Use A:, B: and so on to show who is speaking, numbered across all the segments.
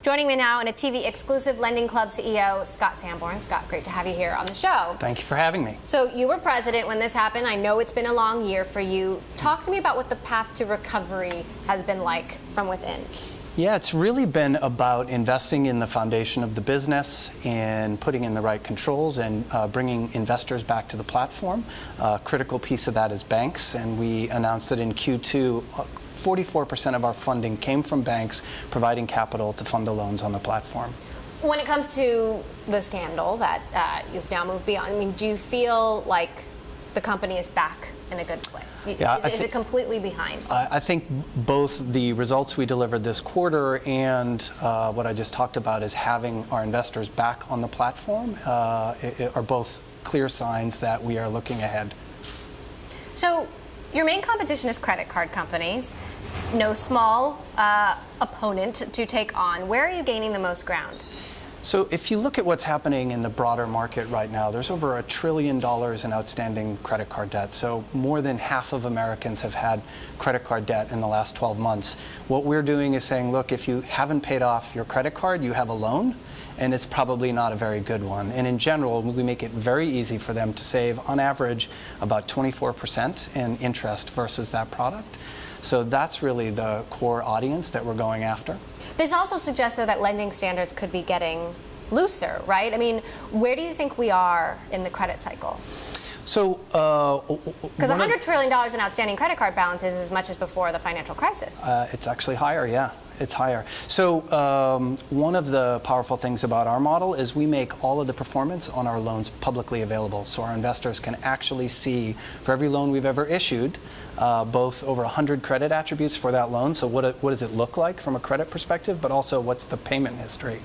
A: Joining me now in a TV exclusive LendingClub CEO, Scott Sanborn. Scott, great to have you here on the show.
B: Thank you for having me.
A: So you were president when this happened. I know it's been a long year for you. Talk to me about what the path to recovery has been like from within.
B: Yeah, it's really been about investing in the foundation of the business and putting in the right controls and bringing investors back to the platform. A critical piece of that is banks, and we announced that in Q2, 44% of our funding came from banks providing capital to fund the loans on the platform.
A: When it comes to the scandal that you've now moved beyond, I mean, do you feel like the company is back in a good place?
B: Yeah,
A: is it completely behind?
B: I think both the results we delivered this quarter and what I just talked about is having our investors back on the platform are both clear signs that we are looking ahead.
A: So your main competition is credit card companies. No small opponent to take on. Where are you gaining the most ground?
B: So if you look at what's happening in the broader market right now, there's over $1 trillion in outstanding credit card debt. So more than half of Americans have had credit card debt in the last 12 months. What we're doing is saying, look, if you haven't paid off your credit card, you have a loan, and it's probably not a very good one. And in general, we make it very easy for them to save, on average, about 24% in interest versus that product. So that's really the core audience that we're going after.
A: This also suggests, though, that lending standards could be getting looser, right? I mean, where do you think we are in the credit cycle?
B: So,
A: because $100 trillion in outstanding credit card balances is as much as before the financial crisis.
B: It's actually higher, yeah. It's higher. So one of the powerful things about our model is we make all of the performance on our loans publicly available. So our investors can actually see, for every loan we've ever issued, both over 100 credit attributes for that loan. So what does it look like from a credit perspective, but also what's the payment history.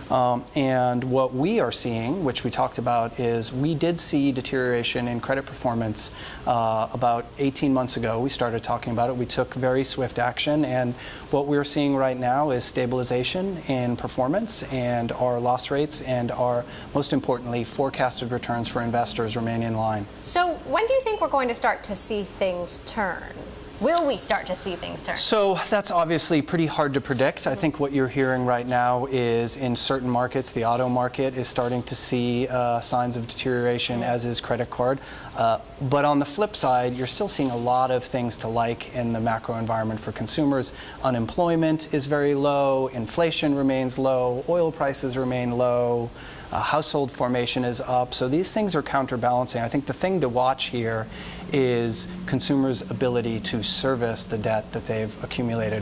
B: And what we are seeing, which we talked about, is we did see deterioration in credit performance about 18 months ago. We started talking about it. We took very swift action, and what we're seeing right now is stabilization in performance, and our loss rates and our, most importantly, forecasted returns for investors remain in line.
A: So when do you think we're going to start to see things turn? Will we start to see things turn?
B: So that's obviously pretty hard to predict. I think what you're hearing right now is in certain markets, the auto market is starting to see signs of deterioration, as is credit card. But on the flip side, you're still seeing a lot of things to like in the macro environment for consumers. Unemployment is very low, inflation remains low, oil prices remain low, household formation is up. So these things are counterbalancing. I think the thing to watch here is consumers' ability to service the debt that they've accumulated.